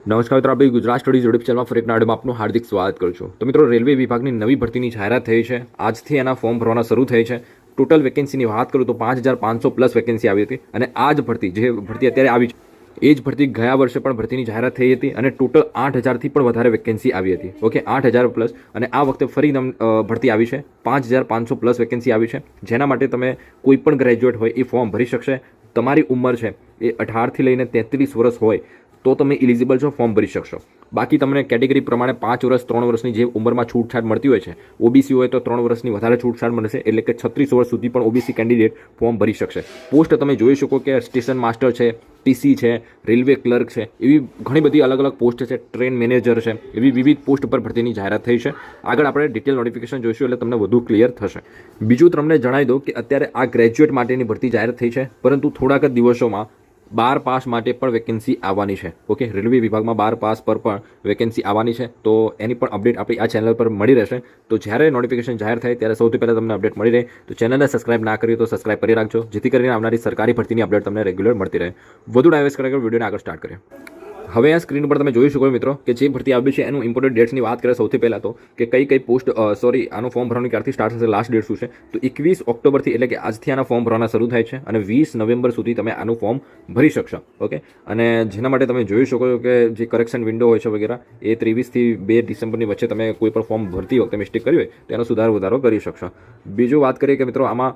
નમસ્કાર મિત્રો, આપણી ગુજરાત સ્ટડીઝ યુટ્યુબ ચેનલમાં ફરી એક નાડમાં આપનું હાર્દિક સ્વાગત કરું છું. તો મિત્રો, રેલવે વિભાગની નવી ભરતીની જાહેરાત થઈ છે. આજથી એના ફોર્મ ભરવાના શરૂ થઈ છે. ટોટલ વેકેન્સીની વાત કરું તો 5500 પ્લસ વેકેન્સી આવી હતી. અને આ જ ભરતી જે ભરતી અત્યારે આવી છે એ જ ભરતી ગયા વર્ષે પણ ભરતીની જાહેરાત થઈ હતી અને ટોટલ 8000થી પણ વધારે વેકેન્સી આવી હતી. Okay, 8000 plus. અને આ વખતે ફરી ભરતી આવી છે. 5500 પ્લસ વેકેન્સી આવી છે, જેના માટે તમે કોઈ પણ ગ્રેજ્યુએટ હોય એ ફોર્મ ભરી શકશે. તમારી ઉંમર છે એ 18થી લઈને 33 વર્ષ હોય તો તમે ઇલિજિબલ છો, ફોર્મ ભરી શકશો. બાકી તમને કેટેગરી પ્રમાણે 5 વર્ષ 3 વર્ષની જે ઉંમરમાં છૂટછાટ મળતી હોય છે, ઓબીસી હોય તો 3 વર્ષની વધારે છૂટછાટ મળશે, એટલે કે 36 વર્ષ સુધી પણ ઓબીસી કેન્ડિડેટ ફોર્મ ભરી શકશે. પોસ્ટ તમે જોઈ શકો કે સ્ટેશન માસ્ટર છે, ટીસી છે, રેલવે ક્લર્ક છે, એવી ઘણી બધી અલગ અલગ પોસ્ટ છે, ટ્રેન મેનેજર છે, એવી વિવિધ પોસ્ટ પર ભરતીની જાહેરાત થઈ છે. આગળ આપણે ડિટેલ નોટિફિકેશન જોઈશું એટલે તમને વધુ ક્લિયર થશે. બીજું તમને જણાવી દઉં કે અત્યારે આ ગ્રેજ્યુએટ માટેની ભરતી જાહેરાત થઈ છે, પરંતુ થોડાક જ દિવસોમાં 12 પાસ માટે પણ વેકેન્સી આવવાની છે. ઓકે, રેલવે વિભાગમાં 12 પાસ પર પણ વેકેન્સી આવવાની છે. તો એની પણ અપડેટ આપણી આ ચેનલ પર મળી રહેશે. તો જ્યારે નોટિફિકેશન જાહેર થાય ત્યારે સૌથી પહેલાં તમને અપડેટ મળી રહે. તો ચેનલને સબસ્ક્રાઇબ ના કરી તો સબસ્ક્રાઇબ કરી રાખજો, જેથી કરીને આવનારી સરકારી ભરતીની અપડેટ તમને રેગ્યુલર મળતી રહે. વધુ ડાયવર્સ કરાવી વિડીયોને આગળ સ્ટાર્ટ કરીએ. હવે આ સ્ક્રીન પર તમે જોઈ શકો મિત્રો કે જે ભરતી આવી છે એનું ઇમ્પોર્ટન્ટ ડેટ્સની વાત કરીએ સૌથી પહેલાં તો કે કઈ પોસ્ટ આનું ફોર્મ ભરવાનું ક્યારથી સ્ટાર્ટ થશે, લાસ્ટ ડેટ શું છે. તો 21 ઓક્ટોબરથી એટલે કે આજથી આના ફોર્મ ભરવાના શરૂ થાય છે અને 20 નવેમ્બર સુધી તમે આનું ફોર્મ ભરી શકશો. ઓકે, અને જેના માટે તમે જોઈ શકો છો કે જે કરેક્શન વિન્ડો હોય છે વગેરે એ 23થી 2 ડિસેમ્બરની વચ્ચે તમે કોઈ પણ ફોર્મ ભરતી વખતે મિસ્ટેક કરી હોય તો એનો સુધારો વધારો કરી શકશો. બીજું વાત કરીએ કે મિત્રો આમાં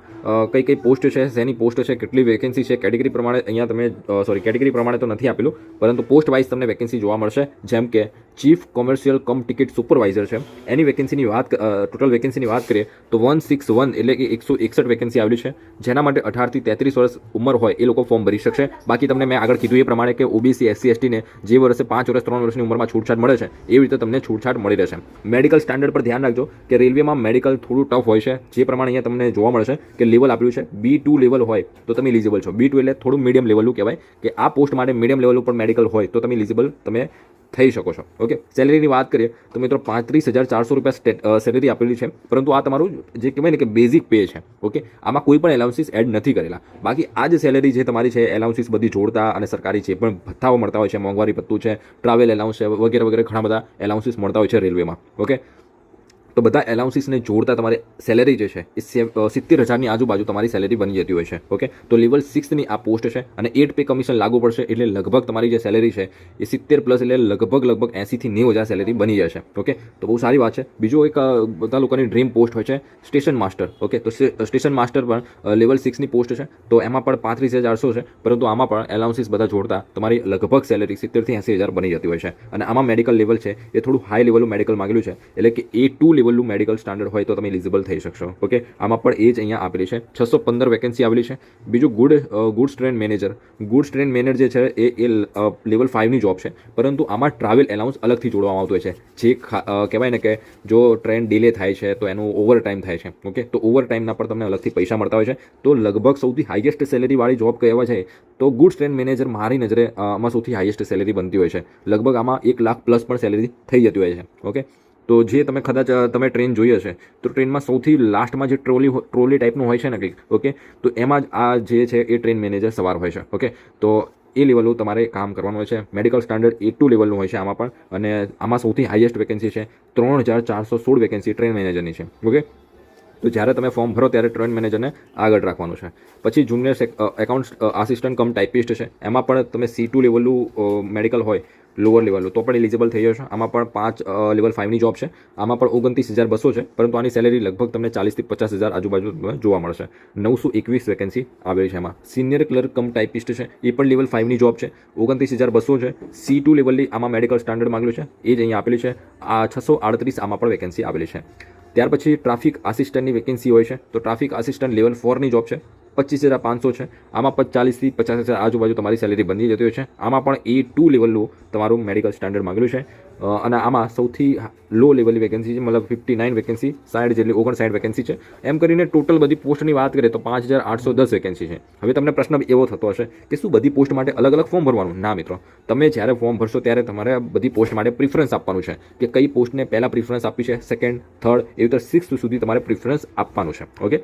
કઈ પોસ્ટ છે, શેની પોસ્ટ છે, કેટલી વેકેન્સી છે, કેટેગરી પ્રમાણે અહીંયા તમે કેટેગરી પ્રમાણે તો નથી આપેલું, પરંતુ પોસ્ટ વાઇઝ તમને વેકેન્સી જોવા મળશે. જેમ કે ચીફ કોમર્શિયલ કમ ટિકિટ સુપરવાઇઝર છે, એની વેકેન્સીની વાત ટોટલ વેકેન્સીની વાત કરીએ તો 161 એટલે કે 161 વેકેન્સી આવેલી છે, જેના માટે 18થી 33 વર્ષ ઉંમર હોય એ લોકો ફોર્મ ભરી શકશે. બાકી તમને મેં આગળ કીધું એ પ્રમાણે કે ઓબીસી એસસી એસટીને જે વર્ષે 5 વર્ષ 3 વર્ષની ઉંમરમાં છૂટછાટ મળે છે એવી રીતે તમને છૂટછાટ મળી રહેશે. મેડિકલ સ્ટાન્ડર્ડ પર ધ્યાન રાખજો કે રેલવેમાં મેડિકલ થોડું ટફ હોય છે, જે પ્રમાણે અહીંયા તમને જોવા મળશે કે લેવલ આપ્યું છે B2 લેવલ હોય તો તમે ઇલિજિબલ છો. B2 એટલે થોડું મીડિયમ લેવલનું કહેવાય કે આ પોસ્ટ માટે મીડિયમ લેવલ ઉપર મેડિકલ હોય તો તમે ઇલિજિબલ તમે થઈ શકો છો. ઓકે, સેલેરીની વાત કરીએ તો મિત્રો 35400 રૂપિયા સેલેરી આપેલી છે, પરંતુ આ તમારું જે કહેવાય ને કે બેઝિક પે છે. ઓકે, આમાં કોઈ પણ એલાઉન્સીસ એડ નથી કરેલા. બાકી આ જે સેલેરી જે તમારી છે એલાઉન્સીસ બધી જોડતા અને સરકારી જે પણ ભથ્થાઓ મળતા હોય છે, મોંઘવારી ભથ્થું છે, ટ્રાવેલ એલાઉન્સ છે વગેરે વગેરે ઘણા બધા એલાઉન્સીસ મળતા હોય છે રેલવેમાં. ઓકે, તો બધા એલાઉન્સીસને જોડતા તમારી સેલેરી જે છે એ 70,000ની આજુબાજુ તમારી સેલેરી બની જતી હોય છે. ઓકે, તો લેવલ 6ની આ પોસ્ટ છે અને 8 પે કમિશન લાગુ પડશે, એટલે લગભગ તમારી જે સેલેરી છે એ 70 પ્લસ એટલે લગભગ 80થી 90,000 સેલેરી બની જશે. ઓકે, તો બહુ સારી વાત છે. બીજું એક બધા લોકોની ડ્રીમ પોસ્ટ હોય છે સ્ટેશન માસ્ટર. ઓકે, તો સ્ટેશન માસ્ટર પણ લેવલ 6ની પોસ્ટ છે, તો એમાં પણ 35,400 છે, પરંતુ આમાં પણ એલાઉન્સીસ બધા જોડતા તમારી લગભગ સેલેરી 70થી 80,000 બની જતી હોય છે. અને આમાં મેડિકલ લેવલ છે એ થોડું હાઈ લેવલનું મેડિકલ માંગેલું છે, એટલે કે A2 લેવલનું મેડિકલ સ્ટાન્ડર્ડ હોય તો તમે ઇલિજિબલ થઈ શકશો. ઓકે, આમાં પણ એ જ અહીંયા આપેલી છે. 615 વેકેન્સી આવેલી છે. બીજું goods train manager. Goods train manager જે છે એ લેવલ 5ની જોબ છે, પરંતુ આમાં ટ્રાવેલ એલાઉન્સ અલગથી જોડવામાં આવતું હોય છે. જે કહેવાય ને કે જો ટ્રેન ડિલે થાય છે તો એનું ઓવર ટાઈમ થાય છે. ઓકે, તો ઓવર ટાઈમના પર તમને અલગથી પૈસા મળતા હોય છે. તો લગભગ સૌથી હાઈએસ્ટ સેલેરીવાળી જોબ કહેવા છે તો ગુડ્સ ટ્રેન મેનેજર મારી નજરે આમાં સૌથી હાઈએસ્ટ સેલેરી બનતી હોય છે. લગભગ આમાં 1 લાખ પ્લસ પણ સેલેરી થઈ જતી હોય છે. ઓકે, તો જે તમે કદાચ તમે ટ્રેન જોઈ હશે તો ટ્રેનમાં સૌથી લાસ્ટમાં જે ટ્રોલી ટાઈપનું હોય છે ને કંઈક. ઓકે, તો એમાં જ આ જે છે એ ટ્રેન મેનેજર સવાર હોય છે. ઓકે, તો એ લેવલનું તમારે કામ કરવાનું હોય છે. મેડિકલ સ્ટાન્ડર્ડ A2 લેવલનું હોય છે આમાં પણ, અને આમાં સૌથી હાઈએસ્ટ વેકેન્સી છે 3416 વેકેન્સી ટ્રેન મેનેજરની છે. ઓકે, તો જ્યારે તમે ફોર્મ ભરો ત્યારે ટ્રેન મેનેજરને આગળ રાખવાનું છે. પછી જુનિયર એકાઉન્ટ આસિસ્ટન્ટ કમ ટાઈપિસ્ટ છે, એમાં પણ તમે C2 લેવલનું મેડિકલ હોય લોઅર લેવલનું તો પણ એલિજિબલ થઈ જશો. આમાં પણ 5 લેવલ 5ની જોબ છે. આમાં પણ 29,200 છે, પરંતુ આની સેલેરી લગભગ તમને 40થી 50,000 આજુબાજુ જોવા મળશે. 921 વેકેન્સી આવેલી છે એમાં. સિનિયર ક્લર્ક કમ ટાઈપિસ્ટ છે, એ પણ લેવલ 5ની જોબ છે. 29,200 છે. C2 લેવલની આમાં મેડિકલ સ્ટાન્ડર્ડ માંગેલું છે, એ જ અહીંયા આપેલી છે. આ 638 આમાં પણ વેકેન્સી આવેલી છે. ત્યાર પછી ટ્રાફિક આસિસ્ટન્ટની વેકેન્સી હોય છે, તો ટ્રાફિક આસિસ્ટન્ટ લેવલ 4ની જોબ છે. 25,500 છે. આમાં પણ 40થી 50,000 આજુબાજુ તમારી સેલેરી બની જતી હોય છે. આમાં પણ A2 લેવલનું તમારું મેડિકલ સ્ટાન્ડર્ડ માંગેલું છે. અને આમાં સૌથી લો લેવલની વેકેન્સી છે, મતલબ 59 વેકેન્સી, 60 જેટલી 59 વેકેન્સી છે. એમ કરીને ટોટલ બધી પોસ્ટની વાત કરીએ તો 5810 વેકેન્સી છે. હવે તમને પ્રશ્ન એવો થતો હશે કે શું બધી પોસ્ટ માટે અલગ અલગ ફોર્મ ભરવાનું? ના મિત્રો, તમે જ્યારે ફોર્મ ભરશો ત્યારે તમારે બધી પોસ્ટ માટે પ્રિફરન્સ આપવાનું છે કે કઈ પોસ્ટને પહેલાં પ્રિફરન્સ આપી છે, સેકન્ડ, થર્ડ, એવી રીતે 6th સુધી તમારે પ્રિફરન્સ આપવાનું છે. ઓકે,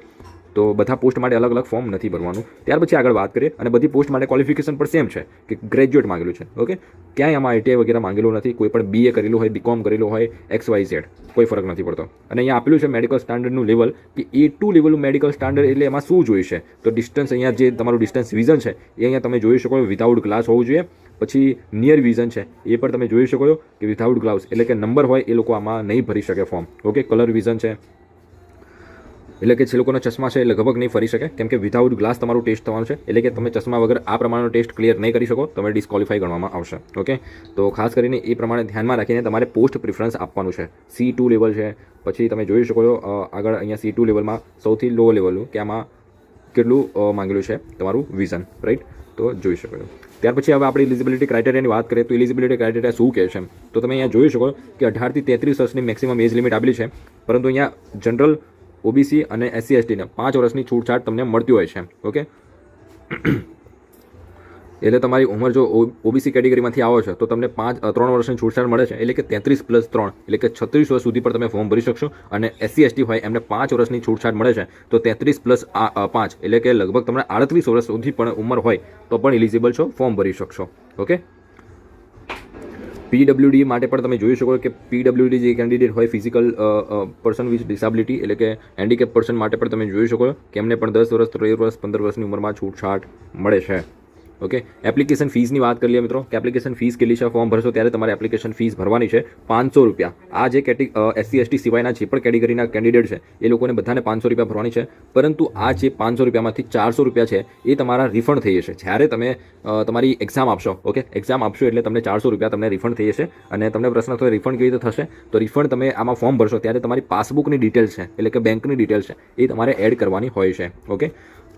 તો બધા પોસ્ટ માટે અલગ અલગ ફોર્મ નથી ભરવાનું. ત્યાર પછી આગળ વાત કરીએ, અને બધી પોસ્ટ માટે ક્વોલિફિકેશન પણ સેમ છે કે ગ્રેજ્યુએટ માંગેલું છે. ઓકે, ક્યાંય આમાં આઈટીઆઈ વગેરે માંગેલું નથી. કોઈ પણ BA કરેલું હોય, BCom કરેલું હોય, XYZ કોઈ ફરક નથી પડતો. અને અહીંયા આપેલું છે મેડિકલ સ્ટાન્ડર્ડનું લેવલ કે A2 લેવલનું મેડિકલ સ્ટાન્ડર્ડ એટલે એમાં શું જોઈશે. તો ડિસ્ટન્સ, અહીંયા જે તમારું ડિસ્ટન્સ વિઝન છે એ અહીંયા તમે જોઈ શકો વિધાઉટ ગ્લાસ હોવું જોઈએ. પછી નિયર વિઝન છે એ પણ તમે જોઈ શકો છો કે વિધાઉટ ગ્લાસ એટલે કે નંબર હોય એ લોકો આમાં નહીં ભરી શકે ફોર્મ. ઓકે, કલર વિઝન છે એટલે કે જે લોકોના ચશ્મા છે એ લગભગ નહીં ફરી શકે, કેમ કે વિધાઉટ ગ્લાસ તમારું ટેસ્ટ થવાનું છે. એટલે કે તમે ચશ્મા વગર આ પ્રમાણનો ટેસ્ટ ક્લિયર નહીં કરી શકો, તમે ડિસ્કોલિફાઈ ગણવામાં આવશે. ઓકે, તો ખાસ કરીને એ પ્રમાણે ધ્યાનમાં રાખીને તમારે પોસ્ટ પ્રિફરન્સ આપવાનું છે. C2 લેવલ છે. પછી તમે જોઈ શકો છો આગળ અહીંયા C2 લેવલમાં સૌથી લો લેવલનું કે આમાં કેટલું માંગેલું છે તમારું વિઝન, રાઈટ? તો જોઈ શકો છો. ત્યાર પછી હવે આપણે એલિજિબિલિટી ક્રાઇટેરિયાની વાત કરીએ તો એલિજિબિલિટી ક્રાઇટેરિયા શું કહે છે, તો તમે અહીંયા જોઈ શકો કે 18 થી 33 વર્ષની મેક્સિમમ એજ લિમિટ આપેલી છે. પરંતુ અહીંયા જનરલ, OBC અને SC/ST ને 5 વર્ષની છૂટછાટ તમને મળતી હોય છે. ઓકે, એટલે તમારી ઉંમર જો OBC કેટેગરીમાંથી આવો છો તો તમને 3 વર્ષની છૂટછાટ મળે છે. એટલે કે 33 + 3 એટલે કે 36 વર્ષ સુધી પણ તમે ફોર્મ ભરી શકશો. અને SC/ST હોય એમને 5 વર્ષની છૂટછાટ મળે છે. તો 33 + 5 એટલે કે લગભગ તમને 38 વર્ષ સુધી પણ ઉંમર હોય તો પણ એલિજિબલ છો, ફોર્મ ભરી શકશો. ઓકે, PWD માટે પણ તમે જોઈ શકો કે PWD જે કેન્ડિડેટ હોય ફિઝિકલ પર્સન વિથ ડિસેબિલિટી એટલે કે હેન્ડીકેપ પર્સન માટે પણ તમે જોઈ શકો કે એમને પણ 10 વર્ષ, 13 વર્ષ, 15 વર્ષની ઉંમરમાં છૂટછાટ મળે છે. ઓકે, એપ્લિકેશન ફીસની વાત કરી લઈએ મિત્રો કે એપ્લિકેશન ફીસ કેટલી છે. ફોર્મ ભરશો ત્યારે તમારે એપ્લિકેશન ફીસ ભરવાની છે 500 રૂપિયા. આ જે SC/ST સિવાયના જે પણ કેટેગરીના કેન્ડિડેટ છે એ લોકોને બધાને 500 રૂપિયા ભરવાની છે. પરંતુ આ જે 500 રૂપિયામાંથી 400 રૂપિયા છે એ તમારા રિફંડ થઈ જશે જ્યારે તમે તમારી એક્ઝામ આપશો. ઓકે, એક્ઝામ આપશો એટલે તમને 400 રૂપિયા તમને રિફંડ થઈ જશે. અને તમને પ્રશ્ન થયો રિફંડ કેવી રીતે થશે, તો રિફંડ તમે આમાં ફોર્મ ભરશો ત્યારે તમારી પાસબુકની ડિટેલ્સ છે એટલે કે બેંકની ડિટેલ્સ છે એ તમારે એડ કરવાની હોય છે. ઓકે,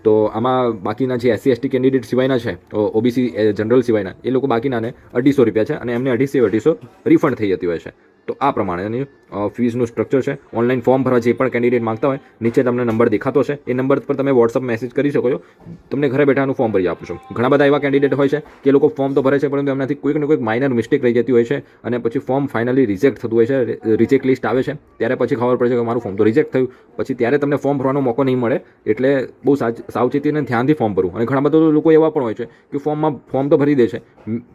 તો આમાં બાકીના જે SC/ST કેન્ડિડેટ સિવાયના છે, OBC જનરલ સિવાયના, એ લોકો બાકીનાને 250 રૂપિયા છે અને એમને 250 રિફંડ થઈ જતી હોય છે. તો આ પ્રમાણેની ફીસનું સ્ટ્રક્ચર છે. ઓનલાઈન ફોર્મ ભરવા જે પણ કેન્ડિડેટ માંગતા હોય નીચે તમને નંબર દેખાતો છે, એ નંબર પર તમે WhatsApp મેસેજ કરી શકો છો. તમને ઘરે બેઠાનું ફોર્મ ભરી આપું છું. ઘણા બધા એવા કેન્ડિડેટ હોય છે કે લોકો ફોર્મ તો ભરે છે પરંતુ એમનાથી કોઈક ને કોઈક માઇનર મિસ્ટેક રહી જતી હોય છે અને પછી ફોર્મ ફાઇનલી રિજેક્ટ થતું હોય છે. રિજેક્ટ લિસ્ટ આવે છે ત્યારે પછી ખબર પડે છે કે મારું ફોર્મ તો રિજેક્ટ થયું. પછી ત્યારે તમને ફોર્મ ભરવાનો મોકો નહીં મળે. એટલે બહુ સાવચેતી અને ધ્યાનથી ફોર્મ ભરવું. અને ઘણા બધા લોકો એવા પણ હોય છે કે ફોર્મ તો ભરી દે છે,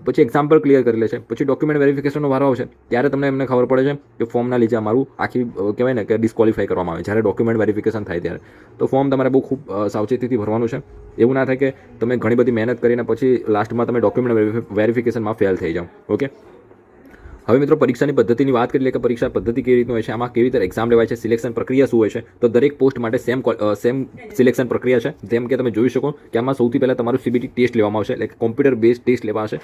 પછી એક્ઝામ પર ક્લિયર કરી લે છે, પછી ડોક્યુમેન્ટ વેરિફિકેશનનો વારો આવશે ત્યારે તમને એમને ખબર પડે છે કે ફોર્મના લીધે અમારું આખી કહેવાય ને કે ડિસ્કોલિફાઈ કરવામાં આવે જ્યારે ડોક્યુમેન્ટ વેરિફિકેશન થાય ત્યારે. તો ફોર્મ તમારે બહુ ખૂબ સાવચેતીથી ભરવાનું છે. એવું ના થાય કે તમે ઘણી બધી મહેનત કરીને પછી લાસ્ટમાં તમે ડોક્યુમેન્ટ વેરિફિકેશનમાં ફેલ થઈ જાઓ. ઓકે, હવે મિત્રો પરીક્ષાની પદ્ધતિની વાત કરી લે કે પરીક્ષા પદ્ધતિ કેવી રીતનું હોય છે, આમાં કેવી રીતે એક્ઝામ લેવાય છે, સિલેક્શન પ્રક્રિયા શું હોય છે. તો દરેક પોસ્ટ માટે સેમ સિલેક્શન પ્રક્રિયા છે. જેમ કે તમે જોઈ શકો કે આમાં સૌથી પહેલાં તમારું CBT ટેસ્ટ લેવામાં આવશે એટલે કોમ્પ્યુટર બેઝ ટેસ્ટ લેવાશે.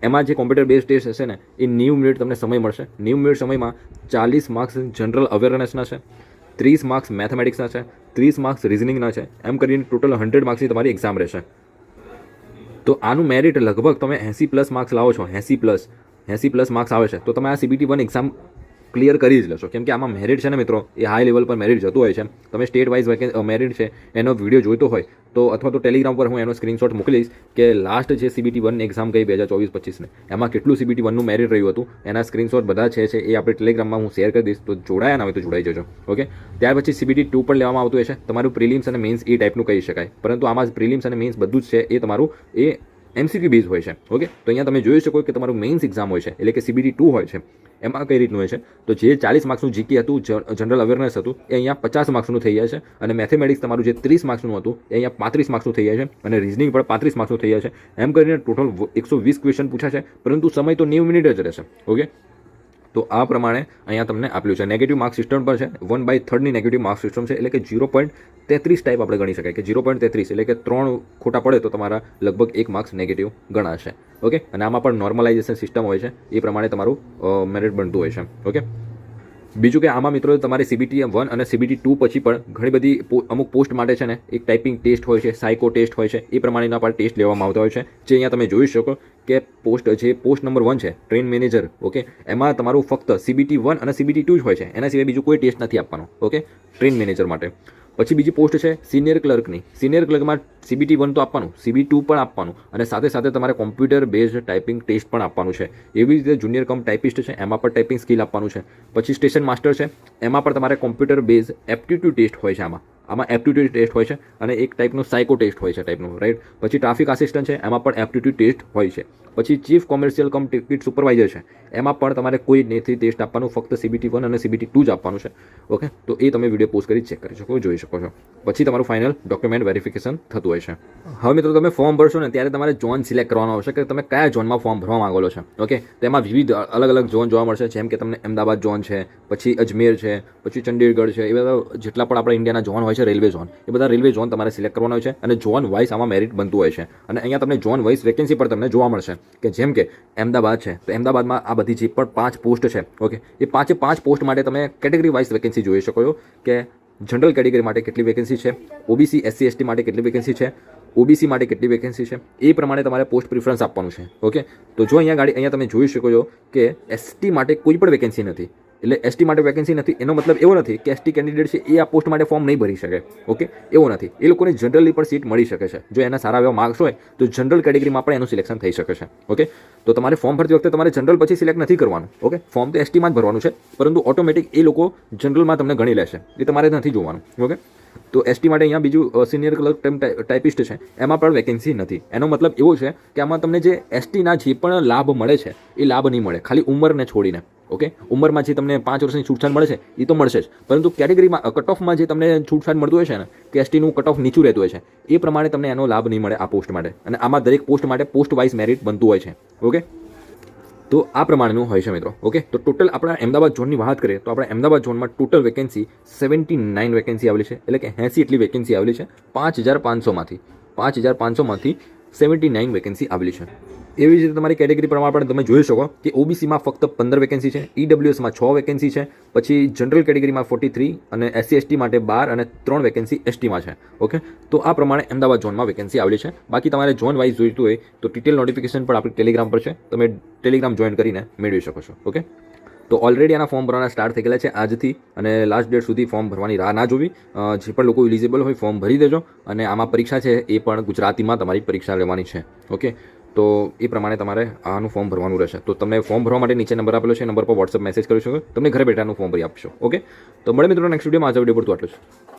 એમાં જે કોમ્પ્યુટર બેઝ ટેસ્ટ હશે ને એ 90 મિનિટ તમને સમય મળશે. 90 મિનિટ સમયમાં 40 માર્ક્સ જનરલ અવેરનેસના છે, 30 માર્ક્સ મેથેમેટિક્સના છે, 30 માર્ક્સ રિઝનિંગના છે. એમ કરીને ટોટલ 100 માર્ક્સની તમારી એક્ઝામ રહેશે. તો આનું મેરિટ લગભગ તમે 80+ માર્ક્સ લાવો છો, 80+ માર્ક્સ આવે છે તો તમે આ CBT 1 એક્ઝામ ક્લિયર કરી જ લેશો. કેમ કે આમાં મેરિટ છે ને મિત્રો એ હાઈ લેવલ પર મેરિટ જતું હોય છે. તમે સ્ટેટ વાઇઝ મેરિટ છે એનો વિડીયો જોઈતો હોય તો અથવા તો ટેલિગ્રામ પર હું એનો સ્ક્રીનશોટ મોકલીશ કે લાસ્ટ જે CBT 1 એક્ઝામ ગઈ 2024-25 ને એમાં કેટલું CBT 1નું મેરિટ રહ્યું હતું એના સ્ક્રીનશોટ બધા છે એ આપણે ટેલિગ્રામમાં હું શેર કરી દઈશ. તો જોડાયા ના હોય તો જોડાઈ જજો. ઓકે, ત્યાર પછી CBT 2 પણ લેવામાં આવતું હોય છે. તમારું પ્રિલિમ્સ અને મેન્સ એ ટાઈપનું કહી શકાય, પરંતુ આમાં પ્રિલિમ્સ અને મેન્સ બધું જ છે એ તમારું MCQ બેઝ હોય છે. ઓકે, તો અહીંયા તમે જોઈ શકો કે તમારું મેઇન્સ એક્ઝામ હોય છે એટલે કે CBT 2 હોય છે. એમાં કઈ રીતનું હોય છે તો જે 40 માર્ક્સનું GK હતું, જનરલ અવેરનેસ હતું, એ અહીંયા 50 માર્ક્સનું થઈ જાય છે. અને મેથેમેટિક્સ તમારું જે 30 માર્ક્સનું હતું એ અહીંયા 35 માર્ક્સનું થઈ જાય છે. અને રિઝનિંગ પણ 35 માર્ક્સનું થઈ જાય છે. એમ કરીને ટોટલ 120 ક્વેશ્ચન પૂછાશે, પરંતુ સમય તો 90 મિનિટ જ રહેશે. ઓકે, તો આ પ્રમાણે અહીંયા તમને આપ્યું છે. નેગેટિવ માર્ક સિસ્ટમ પર છે 1/3 નેગેટિવ માર્ક સિસ્ટમ છે એટલે કે 0.33 ટાઈપ આપણે ગણી શકાય કે 0.33 એટલે કે 3 ખોટા પડે તો તમારા લગભગ 1 માર્ક્સ નેગેટિવ ગણાશે. ઓકે, અને આમાં પણ નોર્મલાઇઝેશન સિસ્ટમ હોય છે, એ પ્રમાણે તમારું મેરિટ બનતું હોય છે. ઓકે, બીજું કે આમાં મિત્રો તમારે CBT 1 અને CBT 2 પછી પણ ઘણી બધી અમુક પોસ્ટ માટે છે ને એક ટાઈપિંગ ટેસ્ટ હોય છે, સાયકો ટેસ્ટ હોય છે, એ પ્રમાણેના પણ ટેસ્ટ લેવામાં આવતા હોય છે. જે અહીંયા તમે જોઈ શકો કે પોસ્ટ નંબર 1 છે ટ્રેન મેનેજર. ઓકે, એમાં તમારું ફક્ત CBT 1 અને CBT 2 જ હોય છે, એના સિવાય બીજું કોઈ ટેસ્ટ નથી આપવાનો. ઓકે, ટ્રેન મેનેજર માટે. પછી બીજી પોસ્ટ છે સિનિયર ક્લર્કની. સિનિયર ક્લર્કમાં CBT 1 તો આપવાનું, CBT 2 પણ આપવાનું અને સાથે સાથે તમારે કોમ્પ્યુટર બેઝડ ટાઈપિંગ ટેસ્ટ પણ આપવાનું છે. એવી રીતે જુનિયર કમ ટાઈપિસ્ટ છે એમાં પણ ટાઈપિંગ સ્કિલ આપવાનું છે. પછી સ્ટેશન માસ્ટર છે એમાં પણ તમારે કોમ્પ્યુટર બેઝ એપ્ટિટ્યૂડ ટેસ્ટ હોય છે આમાં. આમાં એપ્ટિટ્યૂડ ટેસ્ટ હોય છે અને એક ટાઈપનું સાયકો ટેસ્ટ હોય છે ટાઈપનું, રાઈટ. પછી ટ્રાફિક આસિસ્ટન્ટ છે, એમાં પણ એપ્ટિટ્યૂડ ટેસ્ટ હોય છે. પછી ચીફ કોમર્શિયલ કમ ટિકિટ સુપરવાઇઝર છે, એમાં પણ તમારે કોઈ નથી ટેસ્ટ આપવાનું, ફક્ત CBT1 અને CBT2 જ આપવાનું છે. ઓકે, તો એ તમે વિડીયો પોસ્ટ કરી ચેક કરી શકો, જોઈ શકો છો. પછી તમારું ફાઇનલ ડોક્યુમેન્ટ વેરિફિકેશન થતું હોય છે. હવે મિત્રો તમે ફોર્મ ભરશો ને ત્યારે તમારે ઝોન સિલેક્ટ કરવાનો આવશે કે તમે કયા ઝોનમાં ફોર્મ ભરવા માંગો છો. ઓકે, તેમાં વિવિધ અલગ અલગ ઝોન જોવા મળશે, જેમ કે તમને અમદાવાદ ઝોન છે, પછી અજમેર છે, પછી ચંડીગઢ છે, એ બધા જેટલા પણ આપણા ઇન્ડિયાના ઝોન હોય છે રેલવે ઝોન, એ બધા રેલવે ઝોન તમારે સિલેક્ટ કરવાનો હોય છે અને ઝોન વાઇઝ આમાં મેરિટ બનતું હોય છે. અને અહીંયા તમને ઝોન વાઇઝ વેકેન્સી પણ તમને જોવા મળશે કે જેમ કે અમદાવાદ છે તો અમદાવાદમાં આ બધી જે પણ 5 પોસ્ટ છે, ઓકે, એ 5 પોસ્ટ માટે તમે કેટેગરી વાઇઝ વેકેન્સી જોઈ શકો છો કે જનરલ કેટેગરી માટે કેટલી વેકેન્સી છે, OBC SC ST માટે કેટલી વેકેન્સી છે, OBC માટે કેટલી વેકેન્સી છે, એ પ્રમાણે તમારે પોસ્ટ પ્રિફરન્સ આપવાનું છે. ઓકે, તો જો અહીંયા તમે જોઈ શકો છો કે ST માટે કોઈ પણ વેકેન્સી નથી. એટલે ST માટે વેકેન્સી નથી એનો મતલબ એવો નથી કે ST કેન્ડિડેટ છે એ આ પોસ્ટ માટે ફોર્મ નહીં ભરી શકે. ઓકે, એવું નથી. એ લોકોને જનરલી પણ સીટ મળી શકે છે. જો એના સારા એવા માર્ક્સ હોય તો જનરલ કેટેગરીમાં પણ એનું સિલેક્શન થઈ શકે છે. ઓકે, તો તમારે ફોર્મ ભરતી વખતે તમારે જનરલ પછી સિલેક્ટ નથી કરવાનું. ઓકે, ફોર્મ તો ST માં જ ભરવાનું છે, પરંતુ ઓટોમેટિક એ લોકો જનરલમાં તમને ગણી લેશે, એ તમારે નથી જોવાનું. ઓકે, તો ST માટે અહીંયા બીજું સિનિયર ક્લર્ક ટાઈપિસ્ટ છે, એમાં પણ વેકેન્સી નથી. એનો મતલબ એવો છે કે આમાં તમને જે STના જે પણ લાભ મળે છે એ લાભ નહીં મળે, ખાલી ઉંમરને છોડીને. ઓકે, ઉંમરમાં જે તમને 5 વર્ષની છૂટછાટ મળે છે એ તો મળશે જ, પરંતુ કેટેગરીમાં કટ ઓફમાં જે તમને છૂટછાટ મળતું હોય છે ને કે STનું કટ ઓફ નીચું રહેતું હોય છે, એ પ્રમાણે તમને એનો લાભ નહીં મળે આ પોસ્ટ માટે. અને આમાં દરેક પોસ્ટ માટે પોસ્ટ વાઇઝ મેરિટ બનતું હોય છે. ઓકે, તો આ પ્રમાણેનું હોય છે મિત્રો. ઓકે, તો ટોટલ આપણા અમદાવાદ ઝોનની વાત કરીએ તો આપણા અમદાવાદ ઝોનમાં ટોટલ વેકેન્સી 79 વેકેન્સી આવેલી છે, એટલે કે 80 એટલી વેકેન્સી આવેલી છે 5500માંથી 79 વેકેન્સી આવેલી છે. એવી જ રીતે તમારી કેટેગરી પ્રમાણે પણ તમે જોઈ શકો કે OBCમાં ફક્ત 15 વેકેન્સી છે, EWSમાં 6 વેકેન્સી છે, પછી જનરલ કેટેગરીમાં 43 અને SC ST માટે 12 અને 3 વેકેન્સી STમાં છે. ઓકે, તો આ પ્રમાણે અમદાવાદ ઝોનમાં વેકેન્સી આવેલી છે. બાકી તમારે ઝોન વાઇઝ જોઈતું હોય તો ડિટેલ નોટિફિકેશન પણ આપણી ટેલિગ્રામ પર છે, તમે ટેલિગ્રામ જોઈન કરીને મેળવી શકો છો. ઓકે, તો ઓલરેડી આના ફોર્મ ભરવાના સ્ટાર્ટ થઈ ગયેલા છે આજથી, અને લાસ્ટ ડેટ સુધી ફોર્મ ભરવાની રાહ ના જોવી. જે પણ લોકો એલિજિબલ હોય ફોર્મ ભરી દેજો. અને આમાં પરીક્ષા છે એ પણ ગુજરાતીમાં તમારી પરીક્ષા લેવાની છે. ઓકે, તો એ પ્રમાણે તમારે આનું ફોર્મ ભરવાનું રહેશે. તો તમને ફોર્મ ભરવા માટે નીચે નંબર આપેલો છે, નંબર પર વોટ્સઅપ મેસેજ કરી શકો, તમને ઘરે બેઠાનું ફોર્મ ભરી આપશો. ઓકે, તો મળે મિત્રો નેક્સ્ટ વિડીયોમાં. આ વિડીયો પર આટલું છે.